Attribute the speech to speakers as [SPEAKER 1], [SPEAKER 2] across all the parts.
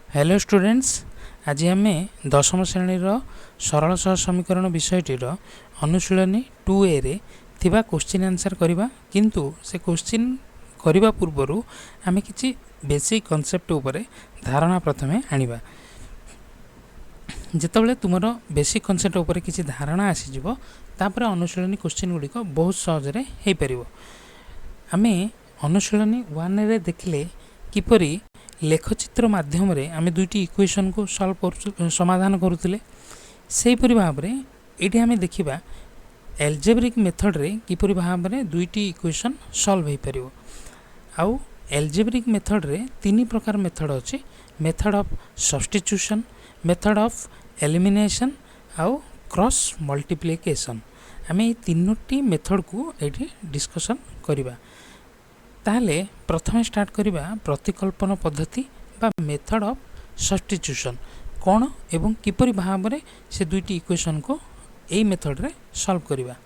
[SPEAKER 1] Hello students, आज आम दशम श्रेणी सरल सह समीकरण विषयटीर अनुशीलनी 2A रे थिबा क्वेश्चन आंसर करबा। किंतु से क्वेश्चन करबा पूर्वर आम किछि बेसिक कॉन्सेप्ट उपरे धारणा प्रथमे आनिबा। जेतबेले तुमर बेसिक कॉन्सेप्ट उपरे किछि धारणा आसीजिवो तापर अनुशीलनी क्वेश्चन गुडी को बहुत सहज रे हेई परिबो। आमे अनुशीलनी 1 रे देखले किपरि लेखचित्र माध्यम रे आमे दुईटी इक्वेशन को समाधान करुथिले। सेहीपरि भाव रे एठी आमे देखिबा एल्जेब्रिक मेथड रे किपरि भाव रे दुईटी इक्वेशन सॉल्व हेई परिबो। आउ एल्जेब्रिक मेथड रे तीन प्रकार मेथड अछि: method of substitution, method of elimination आउ क्रॉस मल्टीप्लिकेशन। आमे तीनोटी मेथड को एठी डिस्कशन करिबा। ताहले प्रथमे स्टार्ट करिबा प्रतिकल्पन पद्धति बा मेथड ऑफ सब्स्टिट्यूशन कोन एवं किपरि भाव रे से दुईटी इक्वेशन को एई मेथड रे सॉल्व करिबा।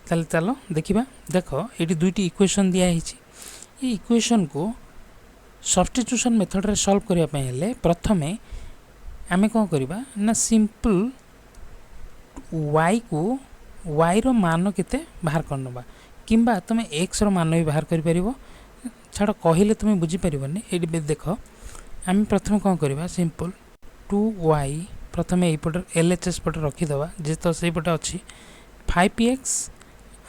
[SPEAKER 1] ताले चलो देखिबा। देखो एटी दुईटी इक्वेशन दिया हिची। ई इक्वेशन को सब्स्टिट्यूशन मेथड रे सॉल्व करिया पय हेले प्रथमे आमे कोन करिबा ना सिंपल y को y रो मान केते बाहर करनबा, किंबा तुमे x रो मान भी बाहर करि परिबो। छाड़ कहले तुम्हें बुझी पारिबनी। एडी देख आम प्रथम कौन करवा सिंपल 2y प्रथम यपटे LHS पटे रखीदे जे तो से पटे अच्छी 5x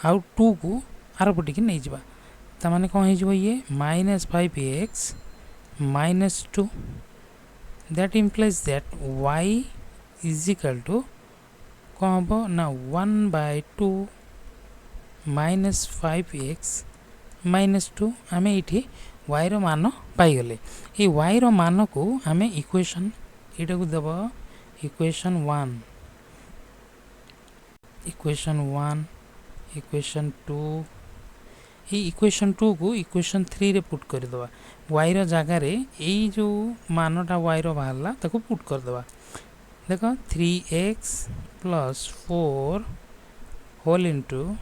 [SPEAKER 1] आउ 2 को आर पटे की नहीं जावा। तामाने कौन हो ये -5x -2 that implies that y is equal to कौन हम ना 1/2 -5x -2। आमे इठी y रो मान पाइगले। ये y रो मान को आमे इक्वेशन एटा को देबो इक्वेशन 1, इक्वेशन 2। ये इक्वेशन 2 को इक्वेशन 3 रे पुट कर दबा। y रो जगह रे एई जो मानटा y रो बाहरला ताको पुट कर दबा। देखो 3x + 4 whole into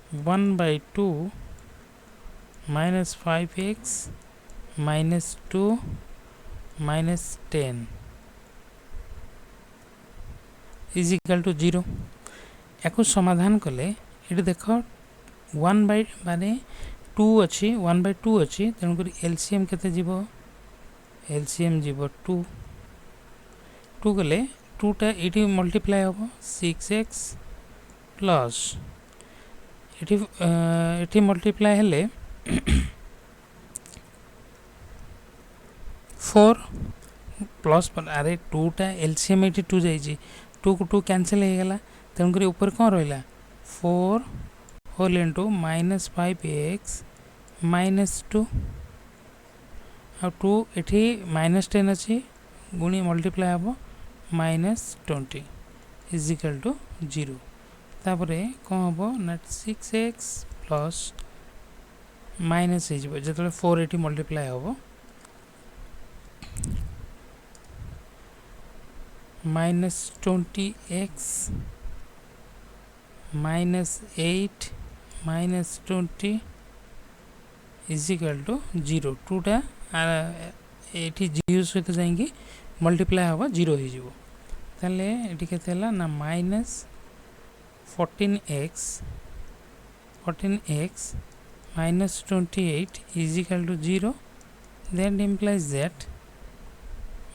[SPEAKER 1] 1/2 -5x -2 -10 is equal to 0। याको समाधान कले ये देख 1 माने 2 अच्छी 1/2 अच्छी तेणुक एलसीएम केते जीवो एलसीएम जीवो 2 गले 2टा ये मल्टीप्लाई हम 6x प्लस ये मल्टीप्लाई हेले 4 प्लस अरे 2टा एलसीएम ये 2 जाइए 2 को 2 कैंसिल हो गला। तेणुक ऊपर कौन रहा 4 होल इनटू -5x -2 आ 2 ये -10 अच्छी गुणी मल्टीप्लाई हम -20 इज इक्वल टू 0। तापरे कौन हम ना 6x प्लस माइनस जो 4 ये मल्टीप्लाई हम -20x -8 -20 इज इक्वल टू 0। 2टा ये 0 सहित जाएंगे मल्टीप्लाई हम 0 हो ताले ये केते हला ना -14x -28 is equal to 0. That implies that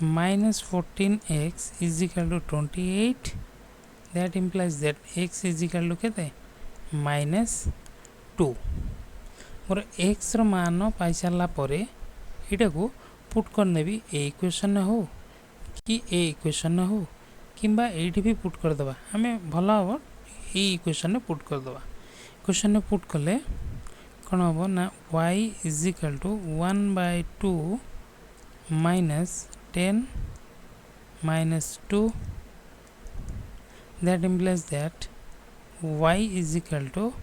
[SPEAKER 1] -14x is equal to 28. That implies that x is equal to केते -2। मोर x रो मान पाई सारला परे एटा को पुट करने भी ए इक्वेशन हो कि ए इक्वेशन हो किंबा एठी भी पुट कर दबा। हमें भला हो ये इक्वेशन ने पुट कर दबा। इक्वेशन ने पुट कले कौन हम ना y is equal to 1/2 -10 -2 that implies that y is equal to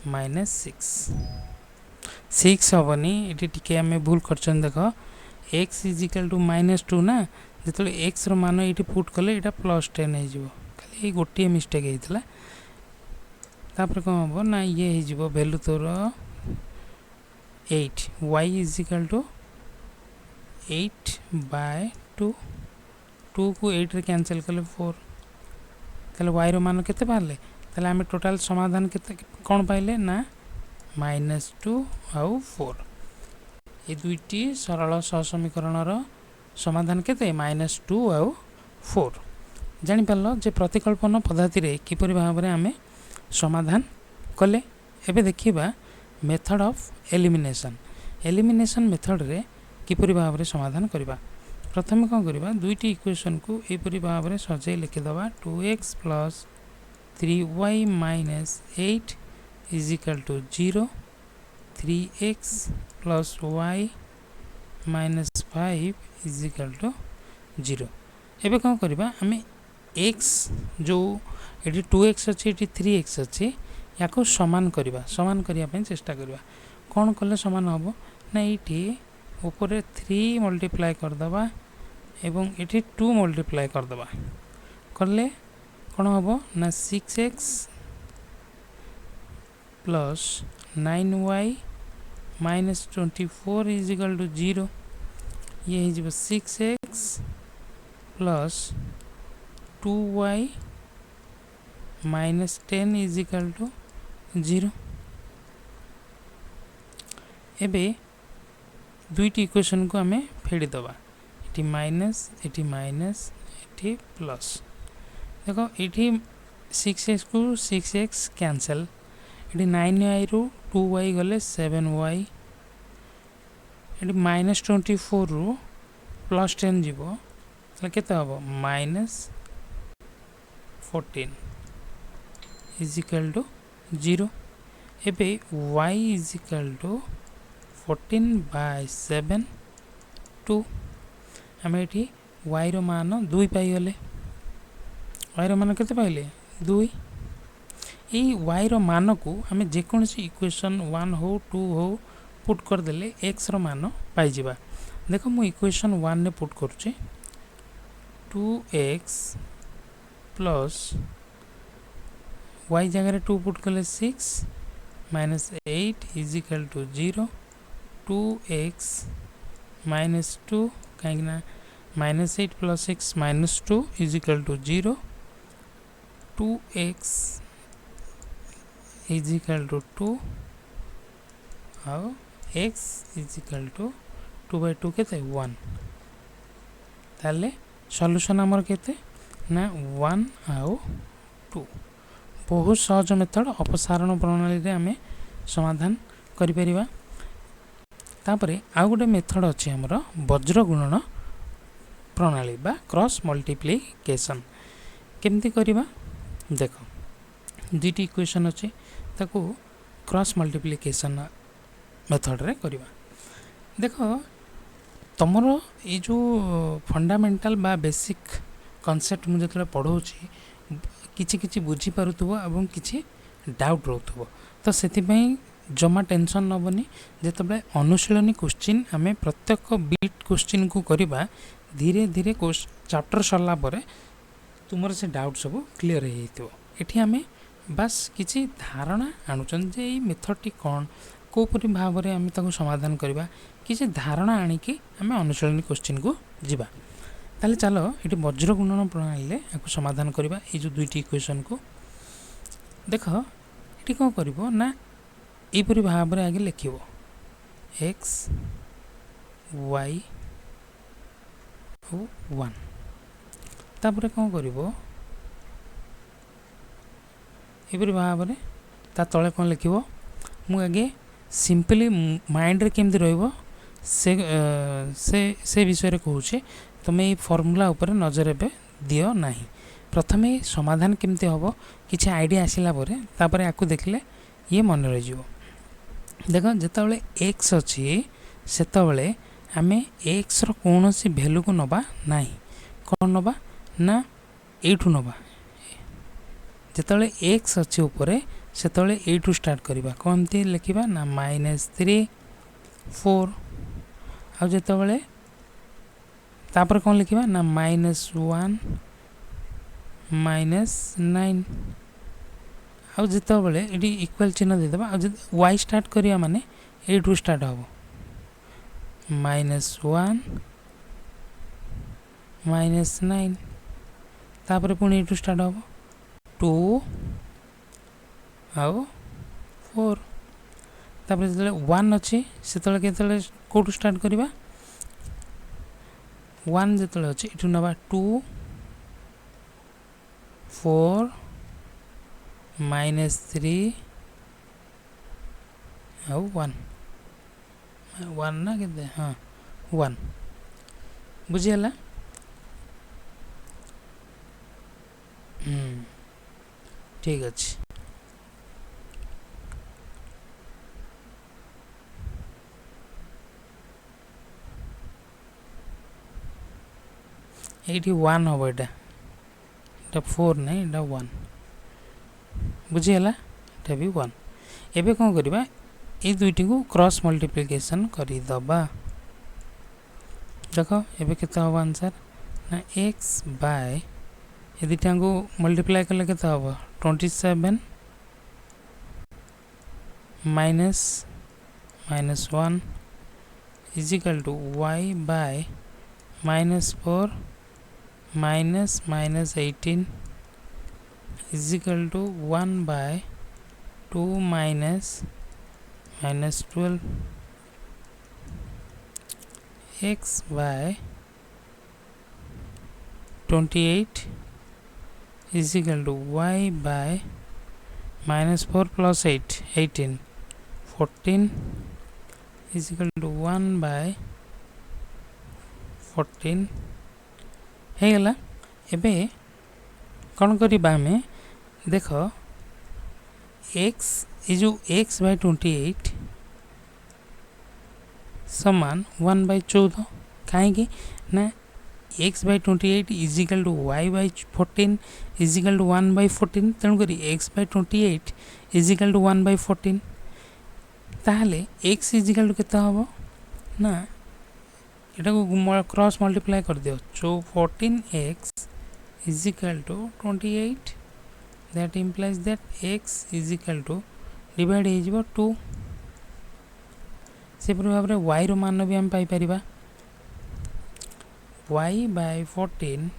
[SPEAKER 1] -6 हेनी। ये टिके आम भूल कर देख x इज इक्वल टू -2 ना जो x रो मान ये पुट कले ये +10 हो खाली गोटे मिस्टेक होता। तापर कौन हम ना ये हो वैल्यू तोर 8 y इज इक्वल टू 8/2 2 को 8 रे कैंसिल कले 4 ताले y रो मान केते बाहरले ताले आमे टोटल समाधान केते कोन पाइले ना -2 आउ 4 ए दुईटी सरल सहसमीकरण रो समाधान केते -2 आउ 4 जानि पारलो जे प्रतिकल्पन पद्धति रे किपरि भाबरे आमे समाधान कले। एबे देखिबा मेथड ऑफ एलिमिनेशन मेथड रे किपरि भाबरे समाधान करिबा। प्रथमे कोन करिबा दुईटी इक्वेशन को एपरि भाबरे सजै लिखि दबा 2x + 3y - 8 = 0 3x + y - 5 = 0। एबे कोन करिबा हमें x जो एटी 2x अछि एटी 3x अछि याको समान करिया पय चेष्टा करिबा। कोन कले समान हबो ना एटी ऊपर 3 मल्टीप्लाई कर दबा एवं एटी 2 मल्टीप्लाई कर दबा करले कोन हबो ना 6x + 9y - 24 = 0 ये हिजबो 6x + 2y - 10 = 0। एबे दुईटी इक्वेशन को हमें फेड़ी दबा एटी माइनस एटी प्लस देखो एटी 6x को 6x कैंसल एटी 9y रु 2y गले 7y एटी -24 रु +10 जीवो केते हबो -14 = 0। एबे y = 14/7 2 हमें एठी y रो मान 2 पाई गले y रो मान केते पाइले 2 ई y रो मान को हमें जे कोनसी इक्वेशन 1 हो 2 हो पुट कर देले x रो मान पाई जिबा। देखो मु इक्वेशन 1 ने पुट करछि 2x + y जगह रे 2 पुट कले 6 - 8 = 0 2x - 2 काइना -8 + 6 - 2 = 0 2x = 2 और x = 2/2 केते 1 ताले सॉल्यूशन हमर केते ना 1 आउ 2। बहुत सहज मेथड अपसारण प्रणाली रे हमें समाधान करि परिबा। तापरे आ गोटे मेथड अछि हमर वज्र गुणन प्रणाली बा क्रॉस मल्टीप्लिकेशन केमती करिबा देखो दुईटी इक्वेशन अछि ताको क्रॉस मल्टीप्लिकेशन मेथड रे करिबा। देखो तमरो ये जो फंडामेंटल बा बेसिक कॉन्सेप्ट मु जतले पढौछि किछि किछि बुझी पारुथबो एवं किछि डाउट रहथबो तो सेति पई जमा टेंशन नबनी जेतबे अनुशीलनी क्वेश्चन हमें प्रत्येक बीट क्वेश्चन को करिबा धीरे धीरे चैप्टर सरला परे तुमर से डाउट सब क्लियर हे हितबो। एठी हमें बस किछि धारणा आनुचन जे ई मेथड टी कोन कोपरि भाबरे हमें ताको समाधान करिबा किछि धारणा आनी कि हमें अनुशीलनी क्वेश्चन को जिबा। ताले चलो एटी वज्र गुणन प्रणाली ले याको समाधान करिबा। ए जो दुईटी इक्वेशन को देखो एटी को करिवो ना एपरि भाबरे आगे लिखिवो x y 1 तापरे को करिवो एपरि भाबरे ता तळे कोन लिखिवो मु आगे सिंपली माइंड रे केमति रहइबो से विषय रे कहूचे तमे ए फार्मूला ऊपर नजर एबे दियो नाही। प्रथमे समाधान केमति होबो किछि आईडिया आसिला परे तापरे आकु देखले ये मन रहि जिवो। देखो जेतबेले x अछि सेतबेले हमें x रो कोनोसी वैल्यू को नबा नाही कोन नबा ना एठु नबा जेतबेले x अछि ऊपर सेतबेले एठु स्टार्ट करिबा कोनती लिखिबा ना -3 4 आ जेतबेले तापर कोन लिखिबा ना -1 -9 आ जेतबेले एडी इक्वल चिन्ह दे देबा आ y स्टार्ट करिया माने एठु स्टार्ट हबो -1 -9 तापर पुणी एटू स्टार्ट हम 2 आउ 4 तापर जो 1 अच्छे से कौटू स्टार्ट करवा 1 जो अच्छे ये नवा 2 4 -3 आउ 1 ना के हाँ 1 बुझीगला ठीक अच्छे ये 1 हम यहाँ 4 नहीं 1 बुझीगला ये भी 1 एबे कौन करवा ये दुईटी को क्रॉस मल्टीप्लिकेशन करदबा देख एबे केते हम आंसर ना x बाय ये दुईटा को मल्टीप्लाई कले केते हम 27 minus -1 is equal to y by -4 minus -18 is equal to 1 by 2 minus -12 x by 28 is equal to y by -4 plus 8 18 14 is equal to 1 by 14 है गला एबे कौन करिबा हमें देख x ये जो x by 28 समान 1 by 14 कहीं ना x by 28 is equal to y by 14 is equal to 1 by 14 तेणुक x by 28 is equal to 1 by 14 ताहले x इज इक्वल टू केते हबो ना एटा को क्रॉस मल्टीप्लाई कर दियो so 14x is equal to 28 that implies that x is equal to divide हो जिवो 2 से भाव में y रो मान भी हम पाई परिबा y by 14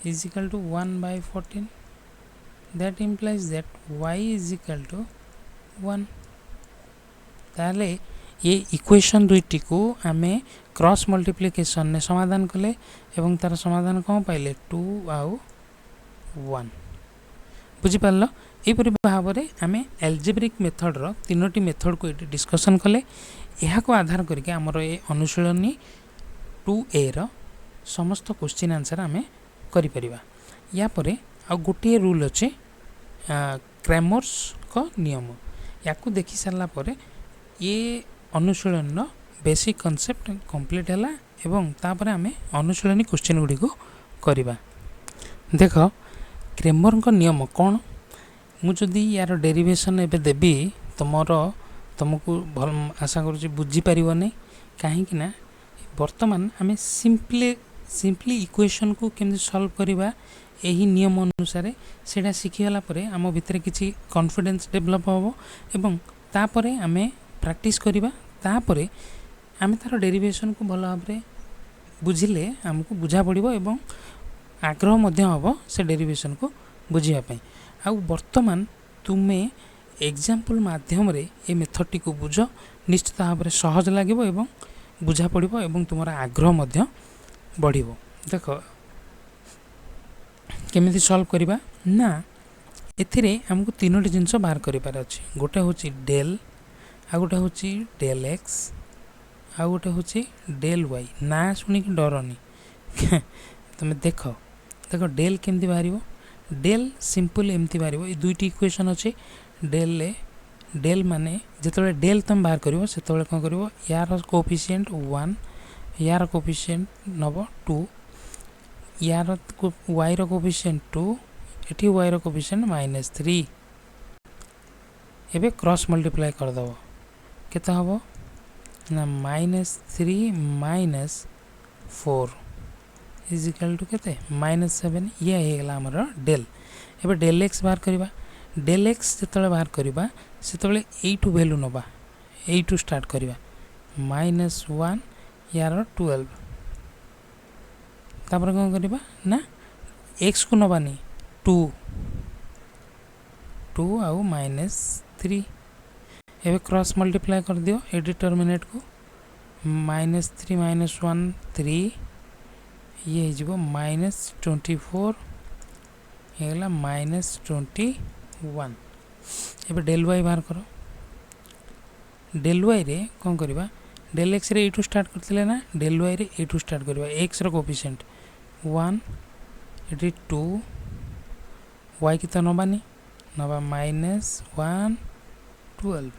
[SPEAKER 1] is equal to 1 by 14 that implies that y is equal to 1 ताले ये इक्वेशन दुईटी को आमे क्रॉस मल्टीप्लिकेशन ने समाधान कले एवं तार समाधान कौन पाइले 2 आउ 1 बुझी पारलो एपरि भाव में आम एल्जेब्रिक मेथड रो तीनोटी मेथड को ये डिस्कसन कले यहाँ को आधार करके आमर ये अनुशीलनी 2A रो समस्त क्वेश्चन आंसर आम करिपरिबा या परे आ गोटे रूल अच्छे क्रैमर्स को नियम या को देखि सारला परे ये अनुशीलन बेसिक कॉन्सेप्ट कंप्लीट हैला एवं तापर आम अनुशीलनी क्वेश्चन गुडी को करिबा देख क्रैमर को नियम कौन मुझे यार डेरिवेशन एबे देबी तुमको भल आशा करुँच बुझीपार नहीं कहीं बर्तमान आम सिंपली इक्वेशन को केमती सॉल्व करवा यही नियम अनुसार सेटा शिखीगला आम भितर किसी कॉन्फिडेंस डेवलप हम एवं तापर आम प्रैक्टिस करवा तापर आम तार डेरिवेशन को भल भाव बुझिले आमको बुझा पड़ो एवं आग्रह हम से डेरिवेशन को बुझापी आ बर्तमान तुमे एग्जाम्पल माध्यम रे ये मेथड टी को बुझ निश्चित भाव में सहज लगे एवं बुझा पड़ो एवं तुम आग्रह बढ़ देख केमिति सॉल्व करवा ना एथिरे हमको तीनोटी जिनस बाहर करिपार अछि गोटे होची डेल आ गोटे होची डेल एक्स आ गोटे होची डेल वाई ना सुनिक डरनी तुम देख डेल केमती बाहर डेल सिंपल एमती बाहर ये दुईटी इक्वेशन अच्छे डेल माने जिते डेल तुम बाहर कर से कौन कर यार कोफिशिएंट 1 यार कोफिशिएंट नब 2 यार वाई कोफिशिएंट 2 एटी वाई कोफिशिएंट -3 एबे क्रॉस मल्टीप्लाई करदब केते हबो ना -3 -4 इज इक्वल टू केते -7 ये हेगला हमर डेल एबे डेल एक्स बाहर करबा डेल एक्स जतले बाहर करबा सेतले एटू वैल्यू नबा एटू स्टार्ट करबा -1 यार 12 तापर कौन करवा ना एक्स को नबानी 2 2 आउ -3 एवं क्रॉस मल्टीप्लाई कर दियो ए डिटरमिनेट को -3 -1 3 ये हो -24 हेगला -21 एबे डेल वाई बाहर करो डेल वाई रे कौन करवा डेल एक्स रे एटू स्टार्ट करथिले ना डेल वाई रे एटू स्टार्ट करवा एक्स रो कोफिशिएंट 1 एटी 2 वाई की तो नबानी नबा -1 12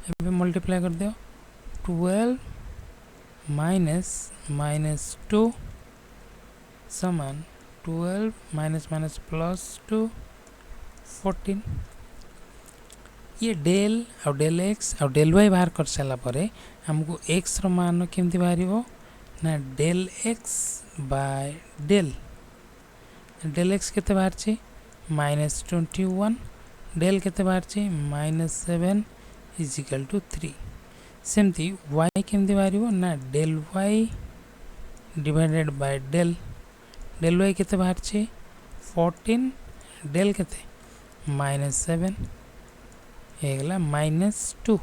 [SPEAKER 1] एबे मल्टीप्लाई कर दियो 12 -2 समान 12 +2 14 ये डेल और डेल एक्स और डेल वाई बाहर कर सारा पर हमको एक्स रो मान केमती बाहर ना del x by del x केते बाहर छी -21 डेल केते बाहर छी -7 = 3 सेमती वाई केमती बाहर ना del y divided by del y केते बाहर छी 14 डेल केते -7 हेगला -2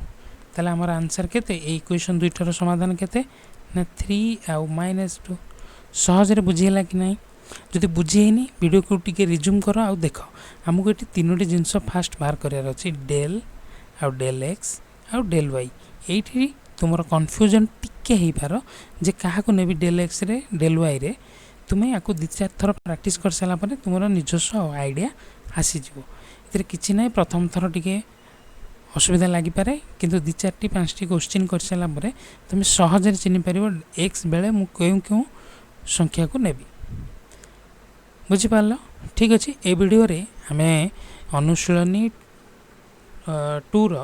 [SPEAKER 1] ताले हमर आंसर केते ए इक्वेशन दुइटार समाधान केते ना 3 आउ -2 सहज रे बुझिला कि नहीं जदि बुझेनी वीडियो को टिके रिज्यूम करो आउ देखो हमको एटी तीनोटी जिंस फास्ट बाहर करियार अछि डेल आउ डेल एक्स आउ डेल वाई एठी तुमर कंफ्यूजन टिके हेई पारो जे काहा को नेबी डेल एक्स रे डेल वाई रे तुम्हें याकू 2-4 थर प्रैक्टिस कर साला परे तुमर निजस्व आइडिया आसी जिवो इतरे किछि नै प्रथम थर टिके असुविधा लगी पारे किंतु 2-4-5 क्वेश्चन कर साला परे तुम सहज रे चिनि परिबो एक्स बेले मु क्यों संख्या को नेबी बुझी पारलो ठीक अछि ए वीडियो रे हमें अनुशीलनी 2 रो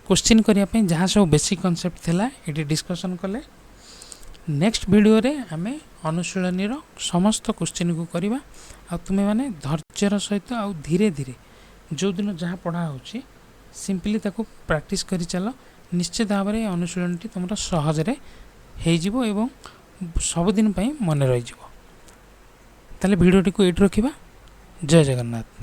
[SPEAKER 1] क्वेश्चन करिया पे जहाँ सब बेसिक कॉन्सेप्ट थिला एटी डिस्कशन कले नेक्स्ट वीडियो रे हमें अनुशीलनी रो समस्त क्वेश्चन को करिवा आ तुमे माने धैर्यर सहित आ धीरे धीरे जो दिन जहाँ पढ़ा होची सिंपली ताको प्रैक्टिस करी चलो निश्चित भाव में अनुशीलनटी तुम सहज रे हो जिवो एवं सबुदिन मन रही ताले वीडियोटी को एट रखिबा जय जगन्नाथ।